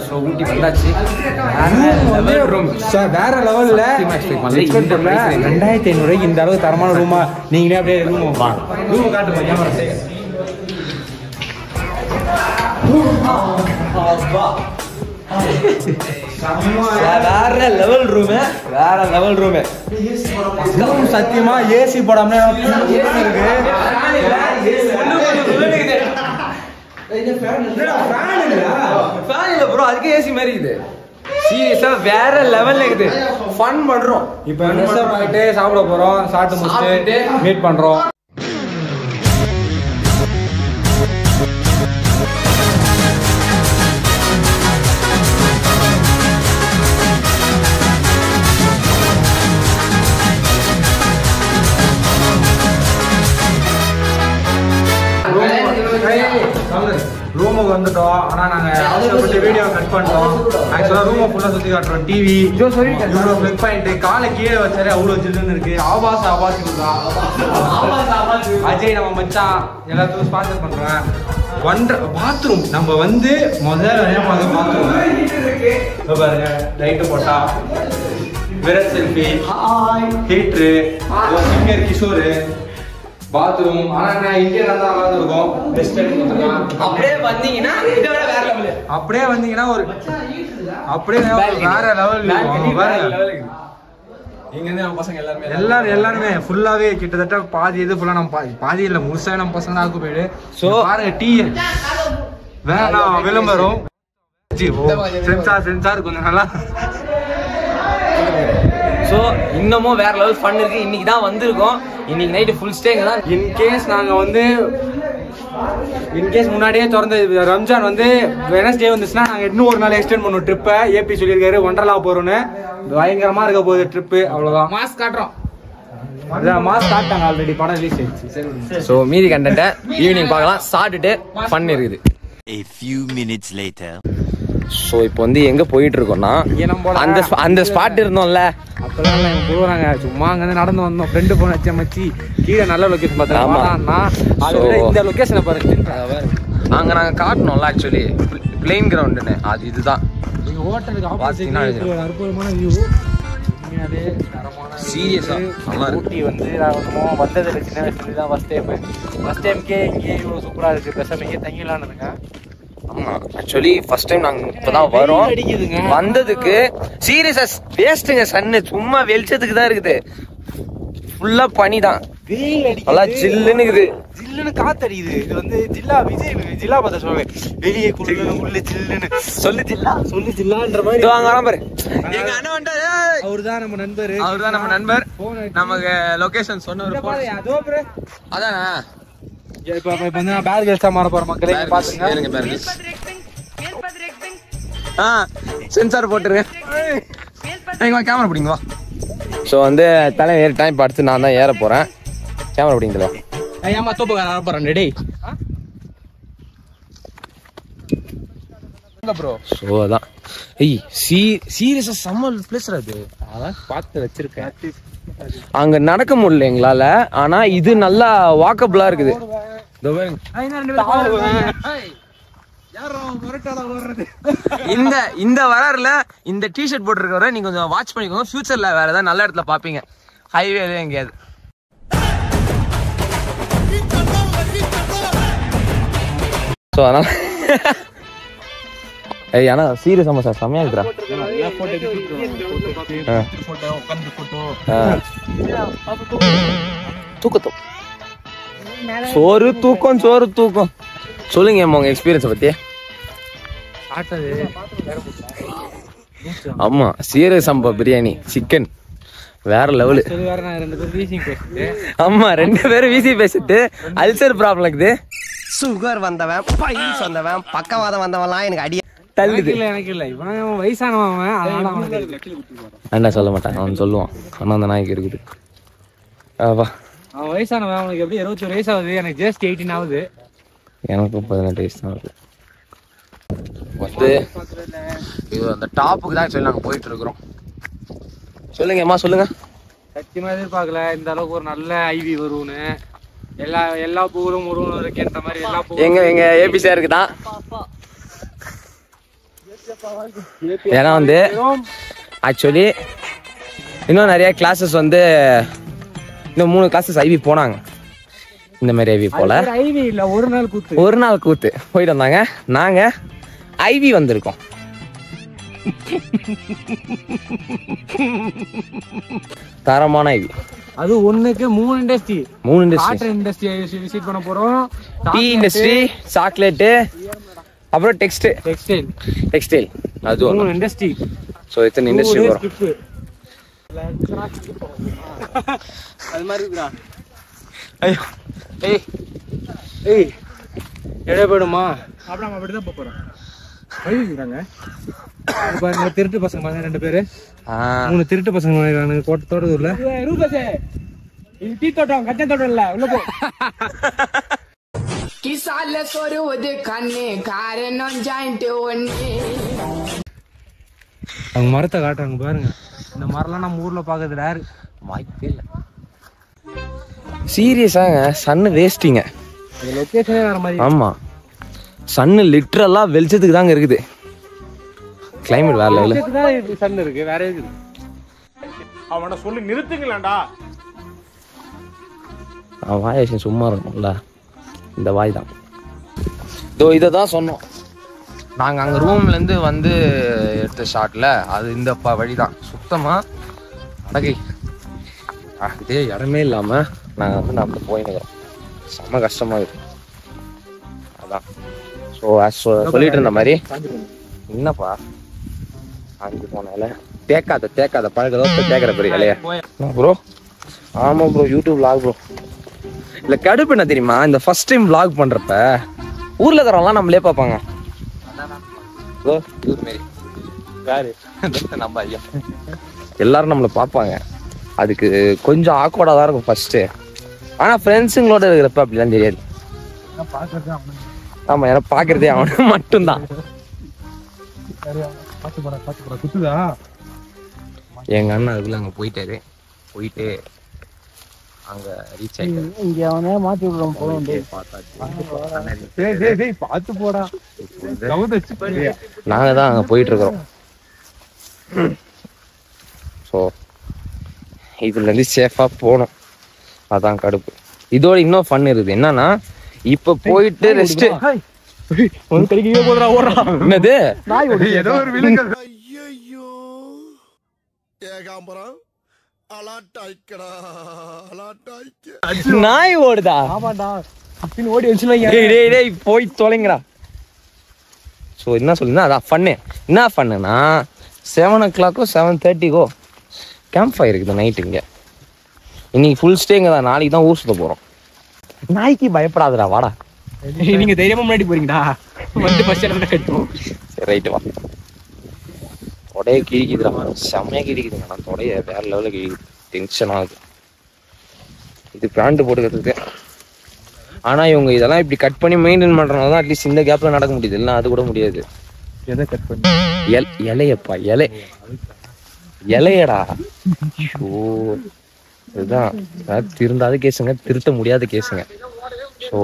So ஊட்டி வந்தாச்சு. வேற லெவல்ல 2500 இந்த அளவுக்கு தரமான ரூமா. நீங்களே அப்படியே ரூம் காட்டுமா கேமரா வேற லெவல் ரூமு, வேற லெவல் ரூமு. சத்தியமா ஏசி போடாம ப்ரோ அதுக்கு ஏசி மாதிரி இருக்குது. சீரியஸா வேற லெவல்ல இருக்குது. ஃபன் பண்றோம். இப்போ போயிட்டு சாப்பிட போறோம். சாப்பிட்டு முடிச்சுட்டு மீட் பண்றோம். ரூமுக்கு வந்துட்டோம். ஆனா நாங்க அவசரப்பட்டு வீடியோ கட் பண்ணிட்டோம். ஆக்சுவலா ரூமை ஃபுல்லா சுத்தி காட்டுறோம். டிவி இவ்வளோ பிளக் பாயிண்ட் காலை கீழே வச்சாலே அவ்வளோ சில்லுன்னு இருக்கு. ஆபாஸ் தான் அஜய் நம்ம மச்சான் எல்லாத்துக்கும் ஸ்பான்சர் பண்றேன். பாத்ரூம் நம்ம வந்து முதல்ல பாத்ரூம் பாருங்க. லைட்டு போட்டா விரட் செல்ஃபி, ஹீட்ரு, சிங்கர் கிஷோரு, பாத்ரூம். ஆனா இங்கே நல்லா இருக்கும். பெஸ்ட் அப்படியே வந்தீங்கன்னா இதை விட வேற லெவல். அப்படியே வந்தீங்கன்னா ஒரு அப்படியே வேற லெவல். இங்க இருந்து நம்ம பசங்க எல்லாருமே ஃபுல்லாவே கிட்டத்தட்ட பாதி இது ஃபுல்லா நம்ம பாதி இல்ல முழுசா நம்ம பசங்க தான் போயிடு. சோ பாருங்க டீ வேணாம் விளம்பரம் சென்சார் கொஞ்சம் நல்லா. ஸோ இன்னமும் வேற லெவல் ஃபன் இருக்கு. இன்னைக்கு தான் வந்திருக்கோம். இன்னைக்கு நைட்டு ஃபுல் ஸ்டேங்க தான். இன்கேஸ் நாங்க வந்து முன்னாடியே திறந்த ரம்ஜான் வந்து வெனஸ்டே வந்துச்சுன்னா நாங்க இன்னும் ஒரு நாள் எக்ஸ்டெண்ட் பண்ணுவோம் ட்ரிப்பை. ஏபி சொல்லியிருக்காரு ஒண்டர்லா போறோம்னு. பயங்கரமா இருக்க போகுது ட்ரிப்பு. அவ்வளவுதான். மாஸ் காட்டுறோம். மாஸ் காட்டாங்க ஆல்ரெடி. படம் ரிலீஸ் ஆயிடுச்சு. ஸோ மீதி கண்டென்ட்டை ஈவினிங் பார்க்கலாம். சாப்பிட்டுட்டு ஃபன் இருக்குது. A few minutes later. So இப்போ வந்து எங்க போயிட்டு இருக்கோம்னா அந்த ஸ்பாட் இருந்தோம்ல அப்பெல்லாம் எங்க போறாங்க. சும்மா அங்க நடந்து வந்தோம். ஃப்ரெண்டு போன் வச்ச மச்சி கீழே நல்ல லொகேஷன் பார்த்தேன். இந்த லொகேஷனை பாருங்க. நாங்க காட்டணும்ல ஆக்சுவலி பிளேன் கிரவுண்டுன்னு. அது இதுதான். எங்க ஹோட்டலுக்கு ஆப்போசிட்ல அற்புதமான வியூ. சீரியஸா நல்லா இருக்கு. ஊட்டி வந்து வந்தது சின்ன வயசுல தான் ஃபர்ஸ்ட் டைம்க்கே இங்கே இவ்வளோ சூப்பரா இருக்கு. பெருசாக இங்கே தங்கிடலான்னு. ஆமா ஆக்சுவலி ஃபர்ஸ்ட் டைம் நாங்க இப்பதான் வரோம். வந்ததுக்கு சீரியஸா வேஸ்ட்டுங்க. சன்னு சும்மா வெளிச்சத்துக்கு தான் இருக்குது. ஃபுல்லா பனி தான். நல்லா ஜில்லுன்னு இருக்குது. ஜில்லுன்னு காத்தடிக்குது. இது வந்து ஜில்லா பார்த்தா சொல்லுவேன். வெளியே குளிர்னு உள்ள ஜில்லுன்னு சொல்லு ஜில்லான்ற மாதிரி. வாங்க வரோம் பாரு. எங்க அண்ணன் வந்தாரு. அவர்தான் நம்ம நண்பர். நமக்கு லொகேஷன் சொன்னவர். அதானா இப்போ வந்து நான் பேர் கேஸ்டா மாற போற மக்களே பாத்துங்க. சென்சார் போட்டுருங்க. கேமரா பிடிங்க வா. ஸோ வந்து தலை ஏற டைம் பார்த்து நான் தான் ஏற போறேன். கேமரா பிடிங்கல. ஏமா தோப்பு வர போறேன் டேய். ப்ரோ ஸோ அதான். சீரியஸா செம்ம பிளேஸ்ரா அது. அதான் பார்த்து வச்சிருக்கேன். அங்க நடக்க முடியல எங்களால. ஆனா இது நல்லா வாக்கபிளா இருக்குது. இந்த வராருல இந்த டிஷர்ட் போட்டுருக்கவரை நீங்க கொஞ்சம் வாட்ச் பண்ணிக்கோங்க. ஃபியூச்சர்ல வேற ஏதாவது நல்ல இடத்துல பாப்பீங்க. ஹைவேல எங்கேயாவது. ஸோ அதனால ஆனா சீரியஸ் ஆமா சார் செம்மையா இருக்குறா. தூக்கத்தோம் சோறு தூக்கம் சொல்லுங்க உங்க எக்ஸ்பீரியன்ஸை பத்தி. ஆமா சீரியஸ் சம்பா பிரியாணி சிக்கன் வேற லெவலு. ஆமா 2 பேரும் வீசி பேசிட்டு அல்சர் ப்ராப்ளம் இருக்குது. சுகர் வந்தவன் பைல்ஸ் வந்தவன் பக்கவாதம் வந்தவன்லாம் எனக்கு அடிய தள்ளுது. எனக்கு இல்ல இவன் வயசானவன். அண்ணா சொல்ல மாட்டான். அவன் சொல்லுவான். ஆனா அந்த நாய்க்கு இருக்குது. அவன் வயசானவன். அவனுக்கு எப்படி 21 வயசு ஆகுது. எனக்கு ஜஸ்ட் 18 ஆகுது. எனக்கும் 18 வயசு தான் ஆகுது. வந்து இது அந்த டாப்புக்கு தான் சொல்லி நாங்க போயிட்டு இருக்கிறோம். சொல்லுங்க அம்மா சொல்லுங்க. சத்தியமா எதிர்பார்க்கல இந்த அளவுக்கு ஒரு நல்ல ஐவி வரும்னு. எல்லா பூரும் இருக்கேன்ற மாதிரி எல்லா பூ எங்க ஏபி சாருக்கு தான். ஏன்னா வந்து ஆக்சுவலி இன்னும் நிறைய கிளாஸஸ் வந்து இன்னும் 3 கிளாஸஸ் ஐவி போனாங்க. இந்த மாதிரி ஐவி போல ஐவி இல்ல, ஒரு நாள் கூத்து போயிட்டு வந்தாங்க. நாங்க ஐவி வந்திருக்கோம். தரமான ஐவி. அது ஒண்ணுக்கு 3 இண்டஸ்ட்ரி. காட்டன் இண்டஸ்ட்ரி விசிட் பண்ண போறோம். டீ இண்டஸ்ட்ரி, சாக்லேட், அப்புறம் டெக்ஸ்டைல். அது 3 இண்டஸ்ட்ரி. சோ இத்தனை இண்டஸ்ட்ரி வரும். அது மாதிரி இருக்குடா. ஐயோ ஏய் எடை போடுமா? அப்படிதான் போறோம். வழிங்க பாருங்க, திருட்டு பசங்க பாருங்க 2 பேரு. 3 திருட்டு பசங்க வாங்குறாங்க தோட்டத்தோடதுல. ரூபசே இது டீ தோட்டம், கச்சன் தோட்டம் இல்ல, உள்ள போ. கிசால சொருவது கண்ணே காரணம் ஜாயிண்ட் ஒண்ணே. அவங்க மரத்தை காட்டுறாங்க பாருங்க. இந்த மரம்லாம் நம்ம ஊர்ல பாக்குறது ரேர். வாய்ப்பே இல்ல. சீரியஸாங்க சன்னு வேஸ்டிங்க. லொகேஷனே வேற மாதிரி. ஆமா, சன்னு லிட்டரலா வெளிச்சத்துக்கு தாங்க இருக்குது. கிளைமேட் வேற லெவல்ல. சன் இருக்கு, வேற இருக்குது. அவன சொல்லி நிறுத்துங்களேன்டா. வாய் சும்மா இருக்கும்ல, இந்த வாய் தான். இதை தான் சொன்னோம். நாங்கள் அங்கே ரூம்ல இருந்து வந்து எடுத்த ஷாட்ல அது இந்த வழிதான். சுத்தமா அடகை இதே இடமே இல்லாம நாங்கள் வந்து நம்ம போயினுக்கிறோம். செம்ம கஷ்டமா இருக்கு. அதான் சொல்லிட்டு இருந்த மாதிரி என்னப்பா அஞ்சு போனால தேக்காத பழக்கதோ தேக்கிற பெரிய இலையா ப்ரோ. ஆமா ப்ரோ, யூடியூப் vlog ப்ரோ. இல்ல கடுப்பு என்ன தெரியுமா, இந்த ஃபர்ஸ்ட் டைம் vlog பண்றப்ப ஊர்ல இருக்கிறவங்களாம் நம்மளே பார்ப்பாங்க. நம்ம ஐயா எல்லாரும் நம்மள பார்ப்பாங்க. அதுக்கு கொஞ்சம் ஆக்வர்டா தான் இருக்கும் ஃபர்ஸ்ட். ஆனா ஃப்ரெண்ட்ஸுங்களோட இருக்கிறப்ப அப்படிலாம் தெரியாது. ஆமா, ஏன்னா பாக்குறதே அவனுக்கு மட்டும்தான். எங்க அண்ணன் அதுக்குள்ள அங்க போயிட்டு அங்க ரீச் ஆயிட்டு இங்க அவனே மாத்தி விடுறோம் போறோம். பாத்து போடா. நாங்க தான் அங்க போயிட்டு இருக்கிறோம். ஸோ இதுல இருந்து சேஃபா போகணும். அதான் கடுப்பு. இதோட இன்னும் ஃபன் இருக்குது. என்னன்னா இப்ப போயிட்டு ரெஸ்ட் என்னது நாய் ஓடுதா? போய் தொலைங்கடா. ஸோ என்ன சொல்லுன்னா அதான் ஃபன்னு. என்ன ஃபன்னுனா 7 o'clock 7:30 கேம்ப் ஃபயர் இருக்குது நைட். இங்க இன்னைக்கு ஃபுல் ஸ்டேங்க தான். நாளைக்கு தான் ஊர் சுத்த போறோம். நாய்க்கு பயப்படாதடா, வாடா. நீங்க தைரியமா முன்னாடி போறீங்கடா, வந்து பஸ் ஸ்டாண்ட்ல கட்டுவோம். சரி ரைட்டு வா. தொடைய கிழிக்குதுடா, செம்மையா கிழிக்குதுங்க. நான் தொடைய வேற லெவலில் கிழிக்குது. டென்ஷன் ஆகுது இது பேண்ட் போட்டுக்கிறதுக்கு. ஆனா இவங்க இதெல்லாம் இப்படி கட் பண்ணி மெயின்டைன் பண்றதுனால தான் அட்லீஸ்ட் இந்த கேப்ல நடக்க முடியுது. இல்லைன்னா அது கூட முடியாது. எதை கட் பண்ணி? இலையப்பா, இலையடா. ஓ இதுதான் திருந்தாத கேஸுங்க, திருத்த முடியாத கேஸுங்க. ஸோ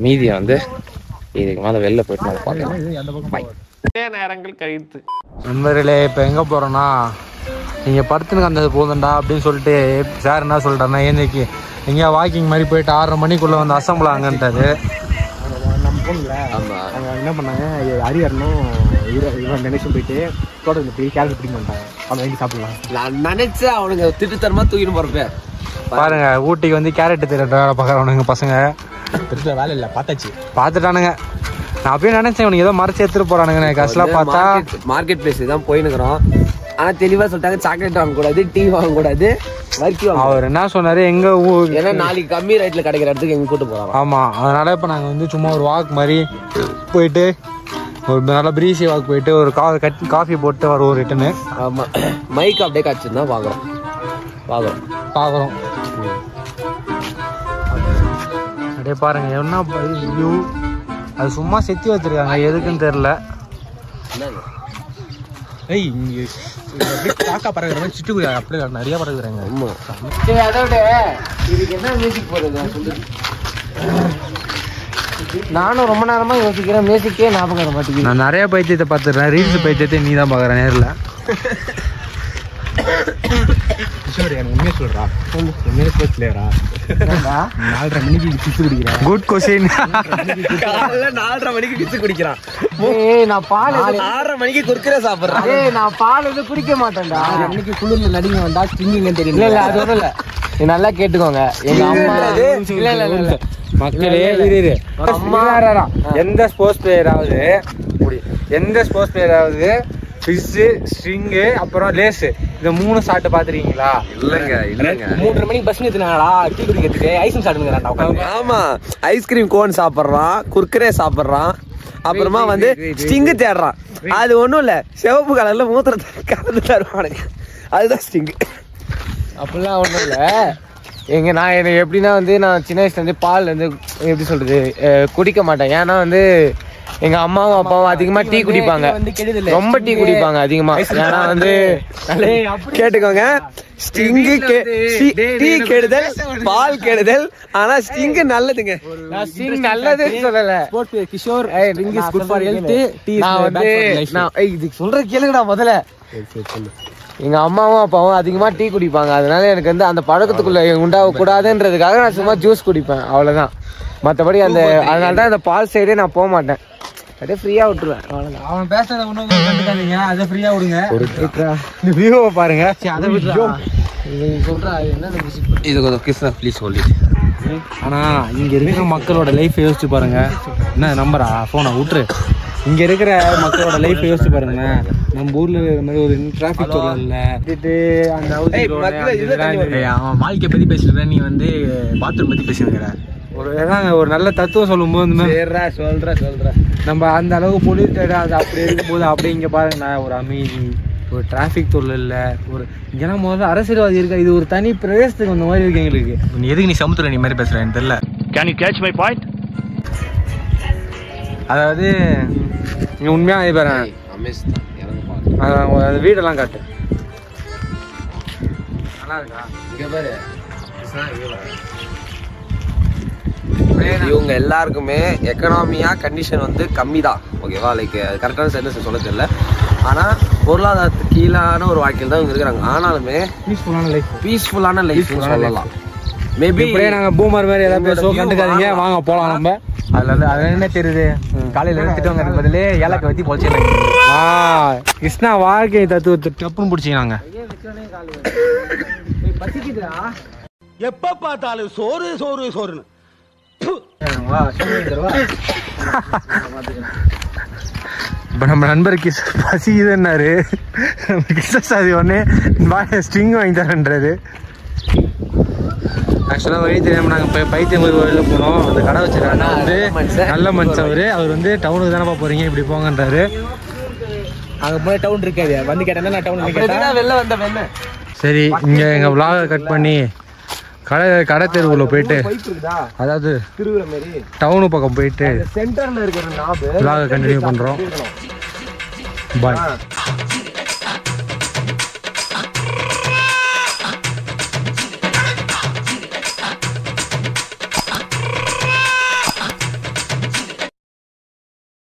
மீதியை வந்து இதுக்கு மேல வெளில போயிட்டு நம்ம பார்க்கலாம். நேரங்கள் கழித்து நண்பர்களே, இப்போ எங்கே போகிறோன்னா நீங்கள் படுத்துனுக்கு அந்த போதுண்டா அப்படின்னு சொல்லிட்டு சார் என்ன சொல்லிட்டாருன்னா, ஏந்திரிக்கு எங்கேயா வாக்கிங் மாதிரி போயிட்டு 6:30 மணிக்குள்ளே வந்து அசம்பிள் ஆங்கன்ட்டாரு. நம்ம போகல. அவங்க என்ன பண்ணாங்க, ஹரிஹரனும் இவன் நினைச்சும் போயிட்டு தோட்டத்தில் போய் கேரட் பிடிக்க மாட்டாங்க. அவன் வாங்கி சாப்பிடலாம். நான் நினைச்சேன் அவனுங்க திட்டுத்தரமா தூக்கிட்டு போறப்ப பாருங்க, ஊட்டிக்கு வந்து கேரட் திருட வேலை பார்க்குறவனுங்க பசங்க. திருட வேலை இல்லை, பார்த்துட்டானுங்க. நான் அப்படியே நினைச்சேன் இவனுக்கு ஏதோ மறைச்சு எடுத்துட்டு போறானுங்க. கஷ்டம் பார்த்தா மார்க்கெட் பிளேஸ் தான் போயினுக்கிறோம். ஆனா தெளிவா சொல்லிட்டாங்க, சாக்லேட் வாங்க கூடாது, டீ வாங்க கூடாது, வர்க்கி வாங்க. அவர் என்ன சொன்னாரு, எங்க ஊர் ஏன்னா நாளைக்கு கம்மி ரேட்ல கிடைக்கிற இடத்துக்கு எங்க கூட்டு போறாங்க. ஆமா, அதனால இப்ப நாங்க வந்து சும்மா ஒரு வாக் மாதிரி போயிட்டு ஒரு நல்ல பிரீசி வாக் போயிட்டு ஒரு காஃபி போட்டு வருவோம் ரிட்டனு. ஆமா, மைக் அப்படியே காய்ச்சிருந்தா பாக்குறோம். அப்படியே பாருங்க என்ன வியூ. அது சும்மா செத்தி வச்சிருக்காங்க, எதுக்குன்னு தெரியல. காக்கா பறகுற மாதிரி சிட்டுக்குருவி அப்படியே நிறைய பறகுறாங்க. அதோட இதுக்கு என்ன மியூசிக் போடுறது நானும் ரொம்ப நேரமா யோசிக்கிறேன், மியூசிக்கே ஞாபகம் வர மாட்டேங்குது. நான் நிறைய பைத்தியத்தை பார்த்துடுறேன், ரீல்ஸ் பைத்தியத்தை நீ தான் பார்க்குற நேரில். எனக்கு உண்மையை சொல்றா, உண்மையை ஸ்போர்ட்ஸ் பிளேயரா? 4:30 மணிக்கு பிச்சு குடிக்கிறான். Good question. காலைல 4:30 மணிக்கு பிச்சு குடிக்கிறான். நான் பால் 6:30 மணிக்கு குறுக்கறே சாப்பிடுறான். நான் பால் வந்து குடிக்க மாட்டேன்டா. இன்னைக்கு குளிர்ல நடிங்க வந்தா ஸ்டிங்கிங்க தெரியும். இல்ல அது ஒண்ணும் இல்ல, நீ நல்லா கேட்டுக்கோங்க. எங்க அம்மா இல்ல மக்களே அம்மா எந்த ஸ்போர்ட்ஸ் பிளேயராவது ஃபிஷ், ஸ்ட்ரிங்கு, அப்புறம் லேஸு, இந்த 3 சாப்பிட்டு பாத்துருக்கீங்களா? இல்லங்க 3:30 மணிக்கு பஸ் நிறுத்தினாடா டீ குடிக்கிறதுக்கு. ஐஸ்கிரீம் சாப்பிடுங்கடா. ஆமா, ஐஸ்கிரீம் கோன் சாப்பிடுறான், குர்குரே சாப்பிடுறான், அப்புறமா வந்து ஸ்டிங்கு தேடுறான். அது ஒண்ணும் இல்ல, சிவப்பு கலர்ல மூத்திரத்தை கலந்து தருவானுங்க, அதுதான் ஸ்டிங்கு. அப்படிலாம் ஒண்ணும் இல்ல. எனக்கு எப்படின்னா வந்து நான் சின்ன வயசுல இருந்து பால் வந்து எப்படி சொல்றது குடிக்க மாட்டேன். ஏன்னா வந்து எங்க அம்மாவும் அப்பாவும் அதிகமா டீ குடிப்பாங்க, ரொம்ப டீ குடிப்பாங்க அதிகமா. ஏன்னா வந்து கேட்டுக்கோங்க, ஸ்டிங்கு டீ கெடுதல், பால் கெடுதல். ஆனா ஸ்டிங்கு நல்லதுங்க, ஸ்டிங் நல்லதுன்னு சொல்லல. Kishore is good for health, tea is நான் பேட் ஃபார் லைஃப். வந்து இது சொல்ற கேளுங்கடா முதல்ல. எங்க அம்மாவும் அப்பாவும் அதிகமா டீ குடிப்பாங்க, அதனால எனக்கு வந்து அந்த பழக்கத்துக்குள்ள உண்டாக கூடாதுன்றதுக்காக நான் சும்மா ஜூஸ் குடிப்பேன், அவ்வளவுதான். மற்றபடி அதனாலதான் அந்த பால் சைடே நான் போக மாட்டேன், அப்படியே ஃப்ரீயா விட்டுருவேன். அவன் பேசுறத ஒன்றும் கண்டுக்காதீங்க, அதை ஃப்ரீயா விடுங்க. இந்த வியூவை பாருங்க, அதை விட்டு இது கொஞ்சம் கிருஷ்ணா ப்ளீஸ் சொல்லி. ஆனா இங்க இருக்கிற மக்களோட லைஃப் யோசிச்சு பாருங்க. என்ன நம்பரா போனை விட்டுரு. இங்க இருக்கிற மக்களோட லைஃப் யோசிச்சு பாருங்க. நம்ம ஊர்ல இந்த மாதிரி ஒரு டிராபிக் இல்ல, அந்த அவன் வாழ்க்கை பத்தி பேசிட்டு நீ வந்து பாத்ரூம் பத்தி பேசுகிற. ஒரு நல்ல தத்துவம் சொல்லும் போது சொல்ற நம்ம அந்த அளவுக்கு பொலியூட்டட் அது அப்படி இருக்கும்போது அப்படியே இங்க பாருங்க, ஒரு அமைதி, ஒரு டிராபிக் தொழில் இல்லை, ஒரு இங்கெல்லாம் முதல்ல அரசியல்வாதி இருக்கா, இது ஒரு தனி பிரதேசத்துக்கு அந்த மாதிரி இருக்கு எங்களுக்கு. நீ எதுக்கு நீ சமுத்திர நீ மாதிரி பேசுறேன்னு தெரியல. Can you catch my point? அதாவது நீங்க உண்மையா பாரு, அந்த வீடெல்லாம் காட்டு, நல்லா இருக்கா? இவங்க எல்லாருக்குமே எக்கனாமியா கண்டிஷன் வந்து கம்மி தான், ஓகேவா? லைக் அது கரெக்டான சென்டென்ஸ் சொல்ல தெரியல. ஆனா பொருளாதாரத்துக்கு கீழான ஒரு வாழ்க்கையில் தான் இவங்க இருக்கிறாங்க. ஆனாலுமே பீஸ்ஃபுல்லான லைஃப் சொல்லலாம். மேபி நாங்க பூமர் மாதிரி ஏதாவது பேசுவோம், கண்டுக்காதீங்க, வாங்க போலாம். நம்ம அதுல என்ன தெரியுது, காலையில திட்டவங்க பதிலே ஏலக்க வச்சு பொழிச்சு கிருஷ்ணா வாழ்க்கை தத்துவத்தை டப்புன்னு பிடிச்சிக்கிறாங்க. எப்ப பார்த்தாலும் சோறு சோறு சோறுன்னு. இப்ப நம்ம நண்பருக்கு பசிக்குதுன்னாரு, நம்ம கிருஷ்ணசாதி ஒன்னே ஸ்ட்ரிங் வாங்கி தரேன்றாரு. ஆக்சுவலாக வழி தெரியாமல் நாங்கள் பைத்தியம் கோயிலில் போனோம். அந்த கடை வச்சிருக்காங்க வந்து நல்ல மனுஷன் அவர் வந்து டவுனுக்கு தானப்பா போறீங்க, இப்படி போங்கன்றாரு. அங்கே போய் டவுன் இருக்காது, வந்து கேட்டேன்னா நான் டவுன் வெளில வந்த சரி, இங்கே எங்கள் விலாகை கட் பண்ணி கடை தெருவுல போயிட்டு, அதாவது டவுனு பக்கம் போயிட்டு சென்டர்ல இருக்கிற நாபு விலாகை கண்டினியூ பண்ணுறோம். பாய்.